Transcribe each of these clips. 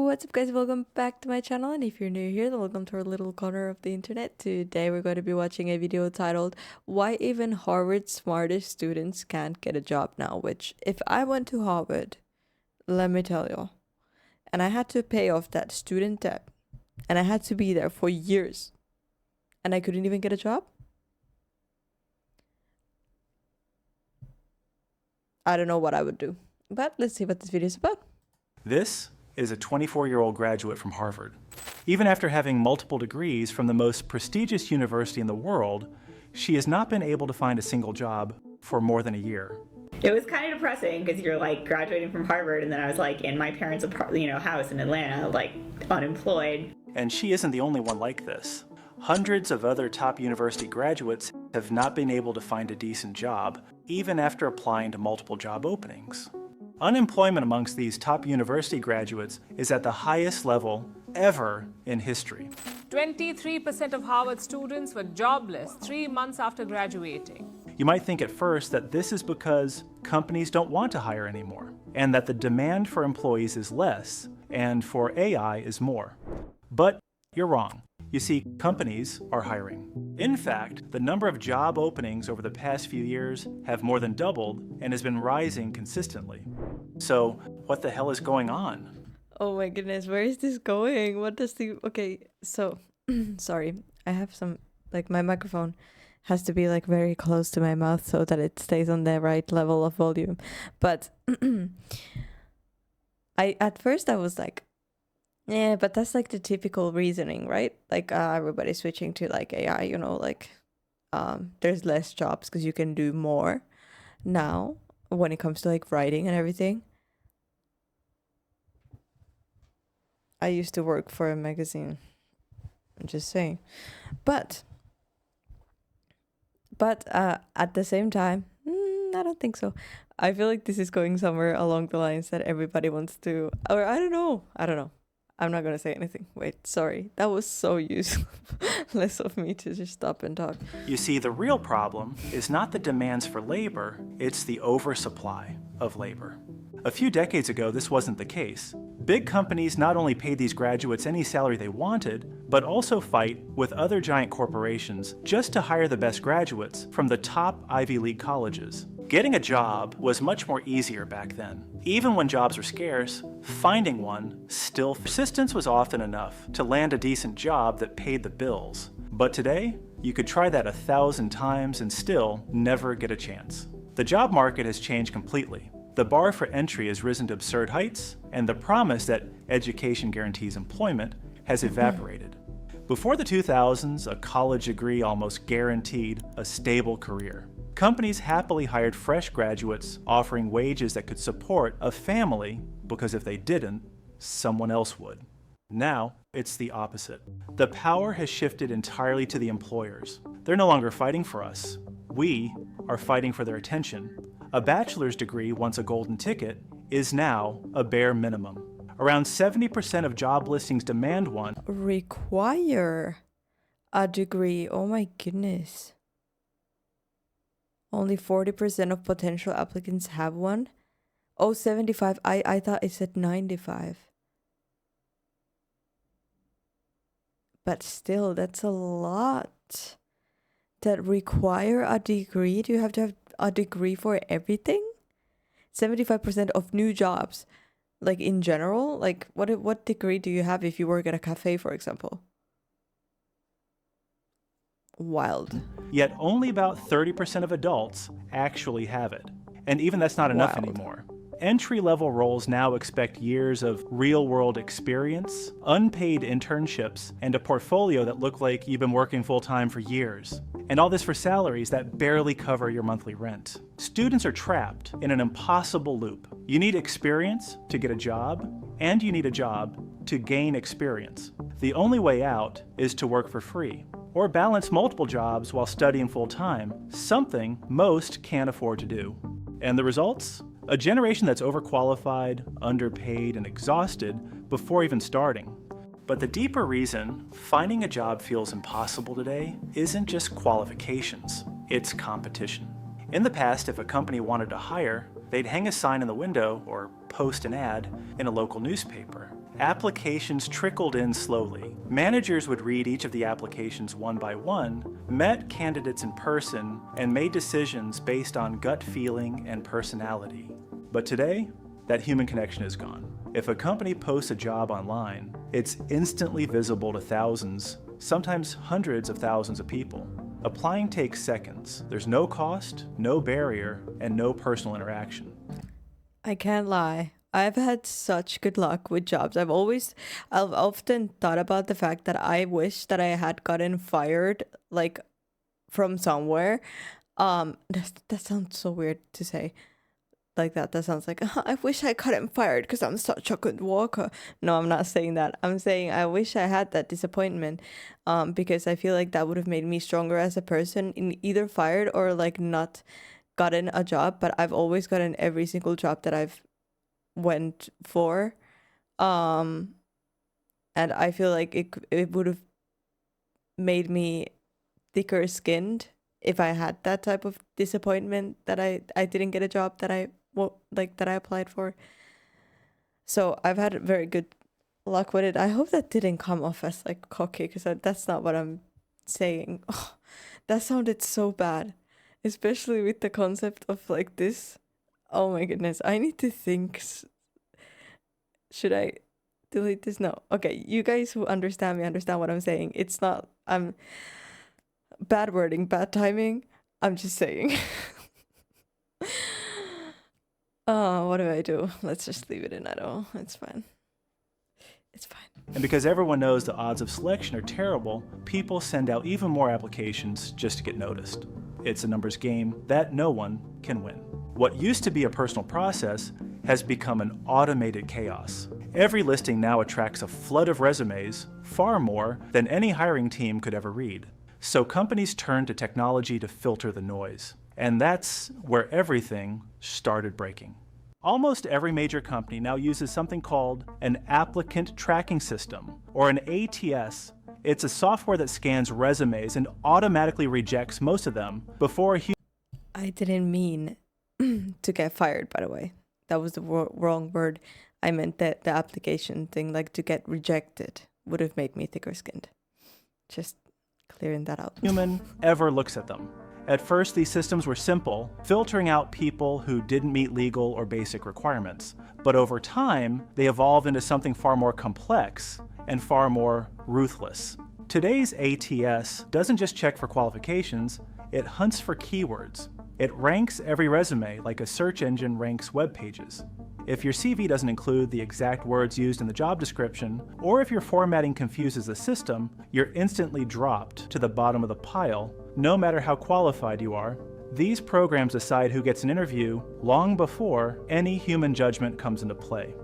what's up guys, welcome back to my channel, and if you're new here, then welcome to our little corner of the internet. Today we're going to be watching a video titled Why Even Harvard's Smartest Students Can't Get a Job Now, which if I went to Harvard, let me tell you, and I had to pay off that student debt, and I had to be there for years, and I couldn't even get a job, I don't know what I would do. But let's see what this video is about. This is a 24-year-old graduate from Harvard. Even after having multiple degrees from the most prestigious university in the world, she has not been able to find a single job for more than a year. It was kind of depressing because you're like graduating from Harvard, and then I was like in my parents' house in Atlanta, like unemployed. And she isn't the only one like this. Hundreds of other top university graduates have not been able to find a decent job, even after applying to multiple job openings. Unemployment amongst these top university graduates is at the highest level ever in history. 23% of Harvard students were jobless 3 months after graduating. You might think at first that this is because companies don't want to hire anymore, and that the demand for employees is less, and for AI is more. But you're wrong. You see, companies are hiring. In fact, the number of job openings over the past few years have more than doubled and has been rising consistently. So, what the hell is going on? Oh my goodness, where is this going? What does the... Okay, so, sorry. I have some... Like, my microphone has to be, like, very close to my mouth so that it stays on the right level of volume. But, at first I was like, yeah, but that's, like, the typical reasoning, right? Like, everybody's switching to, like, AI, you know, like, there's less jobs because you can do more now when it comes to, like, writing and everything. I used to work for a magazine. I'm just saying. But at the same time, I don't think so. I feel like this is going somewhere along the lines that everybody wants to, or I don't know. I'm not going to say anything. Wait, sorry. That was so useless of me to just stop and talk. You see, the real problem is not the demands for labor, it's the oversupply of labor. A few decades ago, this wasn't the case. Big companies not only paid these graduates any salary they wanted, but also fight with other giant corporations just to hire the best graduates from the top Ivy League colleges. Getting a job was much more easier back then. Even when jobs were scarce, finding one still... Persistence was often enough to land a decent job that paid the bills. But today, you could try that 1,000 times and still never get a chance. The job market has changed completely. The bar for entry has risen to absurd heights, and the promise that education guarantees employment has evaporated. Before the 2000s, a college degree almost guaranteed a stable career. Companies happily hired fresh graduates offering wages that could support a family because if they didn't, someone else would. Now, it's the opposite. The power has shifted entirely to the employers. They're no longer fighting for us. We are fighting for their attention. A bachelor's degree, once a golden ticket, is now a bare minimum. Around 70% of job listings demand one. Require a degree. Oh my goodness. Only 40% of potential applicants have one. Oh, 75. I thought it said 95. But still, that's a lot. That require a degree? Do you have to have a degree for everything? 75% of new jobs, like in general, like what degree do you have if you work at a cafe, for example? Wild. Yet only about 30% of adults actually have it. And even that's not enough Wild. anymore. Entry-level roles now expect years of real-world experience, unpaid internships, and a portfolio that look like you've been working full-time for years. And all this for salaries that barely cover your monthly rent. Students are trapped in an impossible loop. You need experience to get a job, and you need a job to gain experience. The only way out is to work for free, or balance multiple jobs while studying full-time, something most can't afford to do. And the results? A generation that's overqualified, underpaid, and exhausted before even starting. But the deeper reason finding a job feels impossible today isn't just qualifications, it's competition. In the past, if a company wanted to hire, they'd hang a sign in the window or post an ad in a local newspaper. Applications trickled in slowly. Managers would read each of the applications one by one, met candidates in person, and made decisions based on gut feeling and personality. But today, that human connection is gone. If a company posts a job online, it's instantly visible to thousands, sometimes hundreds of thousands of people. Applying takes seconds. There's no cost, no barrier, and no personal interaction. I can't lie. I've had such good luck with jobs. I've often thought about the fact that I wish that I had gotten fired, like, from somewhere. That sounds so weird to say like that. That sounds like, I wish I gotten fired because I'm such a good worker. No, I'm not saying that. I'm saying I wish I had that disappointment, because I feel like that would have made me stronger as a person, in either fired or like not gotten a job. But I've always gotten every single job that I've went for, and I feel like it would have made me thicker skinned if I had that type of disappointment that I didn't get a job that I applied for. So I've had very good luck with it. I hope that didn't come off as like cocky, because that's not what I'm saying. Oh, that sounded so bad, especially with the concept of like this. Oh my goodness, I need to think. Should I delete this? No. Okay, you guys who understand me understand what I'm saying. It's not, I'm bad wording, bad timing. I'm just saying. Oh, what do I do? Let's just leave it in at all. It's fine. It's fine. And because everyone knows the odds of selection are terrible, people send out even more applications just to get noticed. It's a numbers game that no one can win. What used to be a personal process has become an automated chaos. Every listing now attracts a flood of resumes, far more than any hiring team could ever read. So companies turn to technology to filter the noise. And that's where everything started breaking. Almost every major company now uses something called an applicant tracking system, or an ATS. It's a software that scans resumes and automatically rejects most of them before a I didn't mean to get fired, by the way. That was the wrong word. I meant that the application thing, like to get rejected, would have made me thicker skinned. Just clearing that out. human ever looks at them. At first, these systems were simple, filtering out people who didn't meet legal or basic requirements. But over time, they evolved into something far more complex and far more ruthless. Today's ATS doesn't just check for qualifications, it hunts for keywords. It ranks every resume like a search engine ranks web pages. If your CV doesn't include the exact words used in the job description, or if your formatting confuses the system, you're instantly dropped to the bottom of the pile, no matter how qualified you are. These programs decide who gets an interview long before any human judgment comes into play.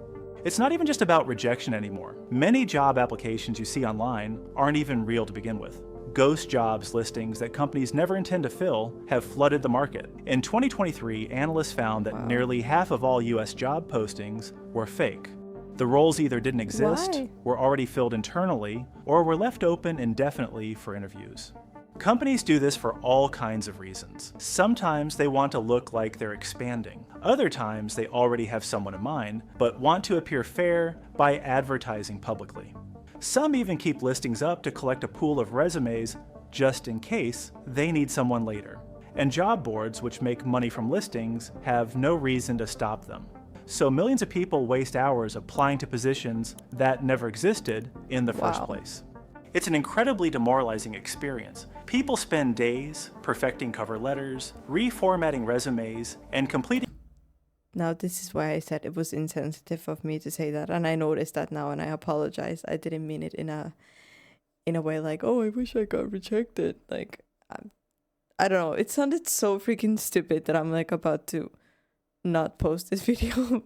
It's not even just about rejection anymore. Many job applications you see online aren't even real to begin with. Ghost jobs listings that companies never intend to fill have flooded the market. In 2023, analysts found that nearly half of all US job postings were fake. The roles either didn't exist, were already filled internally, or were left open indefinitely for interviews. Companies do this for all kinds of reasons. Sometimes they want to look like they're expanding. Other times they already have someone in mind, but want to appear fair by advertising publicly. Some even keep listings up to collect a pool of resumes just in case they need someone later. And job boards, which make money from listings, have no reason to stop them. So millions of people waste hours applying to positions that never existed in the first place. It's an incredibly demoralizing experience. People spend days perfecting cover letters, reformatting resumes, and completing. Now, this is why I said it was insensitive of me to say that, and I noticed that now, and I apologize. I didn't mean it in a way like, oh, I wish I got rejected. Like, I don't know. It sounded so freaking stupid that I'm like about to not post this video.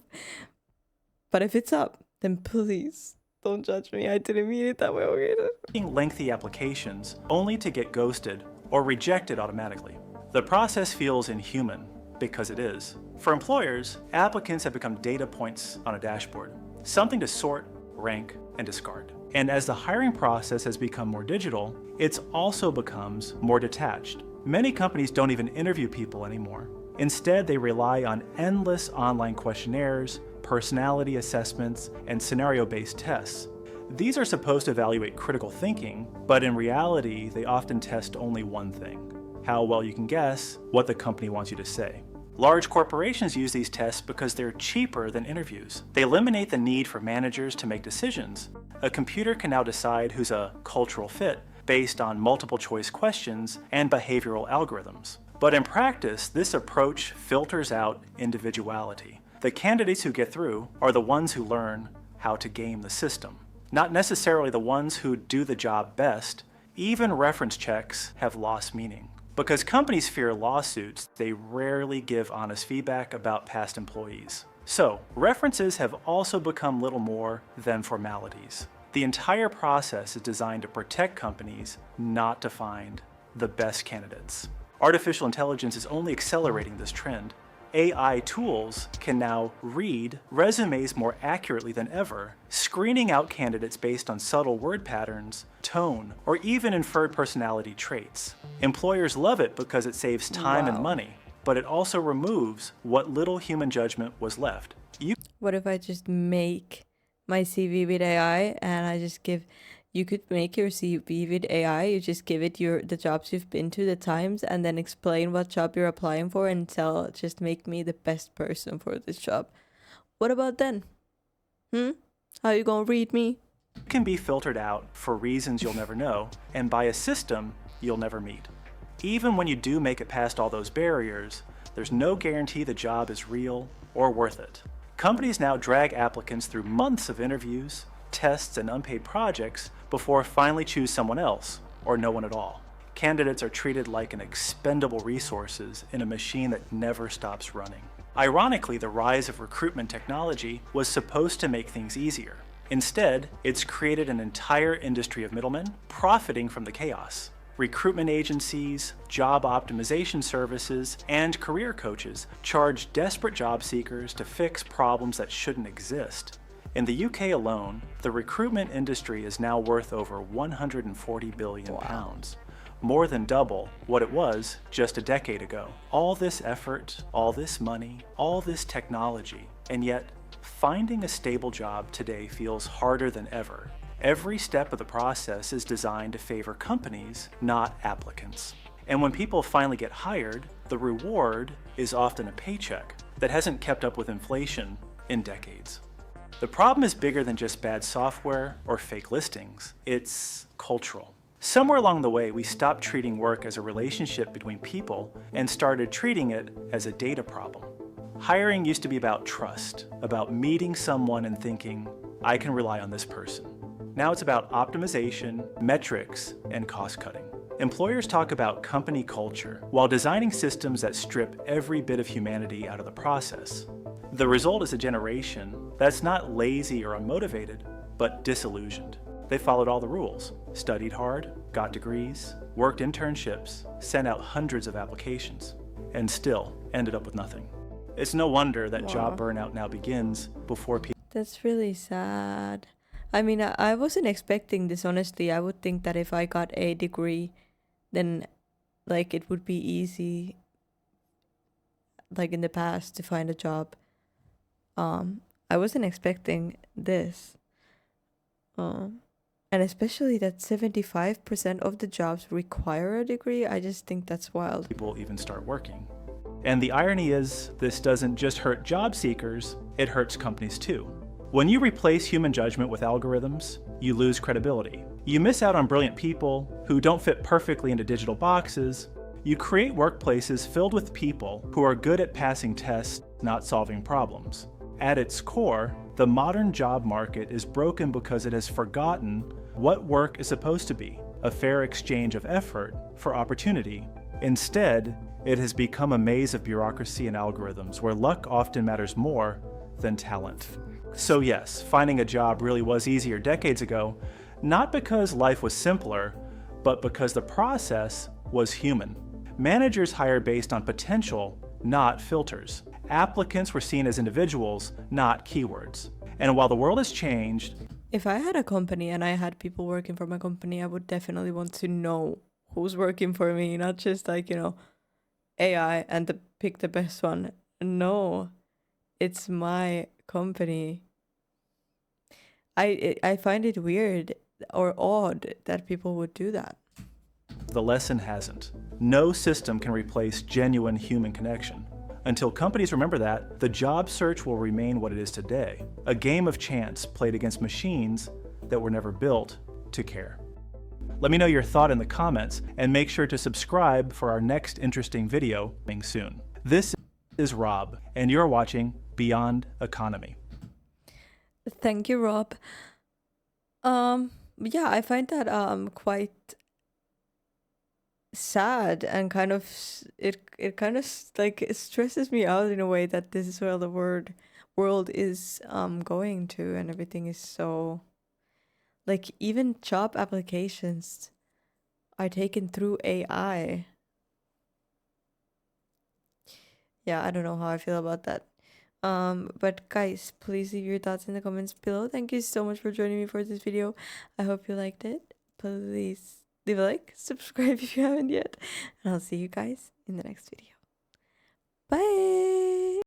But if it's up, then please don't judge me. I didn't mean it that way. Okay. Lengthy applications only to get ghosted or rejected automatically. The process feels inhuman because it is. For employers, applicants have become data points on a dashboard, something to sort, rank, and discard. And as the hiring process has become more digital, it also becomes more detached. Many companies don't even interview people anymore. Instead, they rely on endless online questionnaires, personality assessments, and scenario-based tests. These are supposed to evaluate critical thinking, but in reality, they often test only one thing: how well you can guess what the company wants you to say. Large corporations use these tests because they're cheaper than interviews. They eliminate the need for managers to make decisions. A computer can now decide who's a cultural fit based on multiple choice questions and behavioral algorithms. But in practice, this approach filters out individuality. The candidates who get through are the ones who learn how to game the system, not necessarily the ones who do the job best. Even reference checks have lost meaning. Because companies fear lawsuits, they rarely give honest feedback about past employees. So, references have also become little more than formalities. The entire process is designed to protect companies, not to find the best candidates. Artificial intelligence is only accelerating this trend. AI tools can now read resumes more accurately than ever, screening out candidates based on subtle word patterns, tone, or even inferred personality traits. Employers love it because it saves time and money, but it also removes what little human judgment was left. What if I just make my CV with AI and I just give, you could make your CV with AI, you just give it the jobs you've been to, the times, and then explain what job you're applying for and tell, just make me the best person for this job. What about then? How you gonna read me? Can be filtered out for reasons you'll never know, and by a system you'll never meet. Even when you do make it past all those barriers, there's no guarantee the job is real or worth it. Companies now drag applicants through months of interviews, tests, and unpaid projects before finally choose someone else, or no one at all. Candidates are treated like an expendable resources in a machine that never stops running. Ironically, the rise of recruitment technology was supposed to make things easier. Instead, it's created an entire industry of middlemen profiting from the chaos. Recruitment agencies, job optimization services, and career coaches charge desperate job seekers to fix problems that shouldn't exist. In the UK alone, the recruitment industry is now worth over £140 billion, more than double what it was just a decade ago. All this effort, all this money, all this technology, and yet finding a stable job today feels harder than ever. Every step of the process is designed to favor companies, not applicants. And when people finally get hired, the reward is often a paycheck that hasn't kept up with inflation in decades. The problem is bigger than just bad software or fake listings. It's cultural. Somewhere along the way, we stopped treating work as a relationship between people and started treating it as a data problem. Hiring used to be about trust, about meeting someone and thinking, I can rely on this person. Now it's about optimization, metrics, and cost cutting. Employers talk about company culture while designing systems that strip every bit of humanity out of the process. The result is a generation that's not lazy or unmotivated, but disillusioned. They followed all the rules, studied hard, got degrees, worked internships, sent out hundreds of applications, and still ended up with nothing. It's no wonder that job burnout now begins before people. That's really sad. I mean, I wasn't expecting this, honestly. I would think that if I got a degree, then like it would be easy, like in the past, to find a job. I wasn't expecting this. And especially that 75% of the jobs require a degree. I just think that's wild. People even start working. And the irony is, this doesn't just hurt job seekers, it hurts companies too. When you replace human judgment with algorithms, you lose credibility. You miss out on brilliant people who don't fit perfectly into digital boxes. You create workplaces filled with people who are good at passing tests, not solving problems. At its core, the modern job market is broken because it has forgotten what work is supposed to be, a fair exchange of effort for opportunity. Instead, it has become a maze of bureaucracy and algorithms where luck often matters more than talent. So yes, finding a job really was easier decades ago, not because life was simpler, but because the process was human. Managers hired based on potential, not filters. Applicants were seen as individuals, not keywords. And while the world has changed, If I had a company and I had people working for my company, I would definitely want to know who's working for me, not just like, AI and pick the best one. No, it's my company. I find it weird or odd that people would do that. The lesson hasn't. No system can replace genuine human connection. Until companies remember that, the job search will remain what it is today, a game of chance played against machines that were never built to care. Let me know your thought in the comments, and make sure to subscribe for our next interesting video coming soon. This is Rob, and you're watching Beyond Economy. Thank you, Rob. Yeah, I find that quite sad and kind of it kind of like it stresses me out in a way that this is where the world is going to, and everything is so, like, even job applications are taken through AI. Yeah, I don't know how I feel about that. But guys, please leave your thoughts in the comments below. Thank you so much for joining me for this video. I hope you liked it. Please leave a like, subscribe if you haven't yet, and I'll see you guys in the next video. Bye.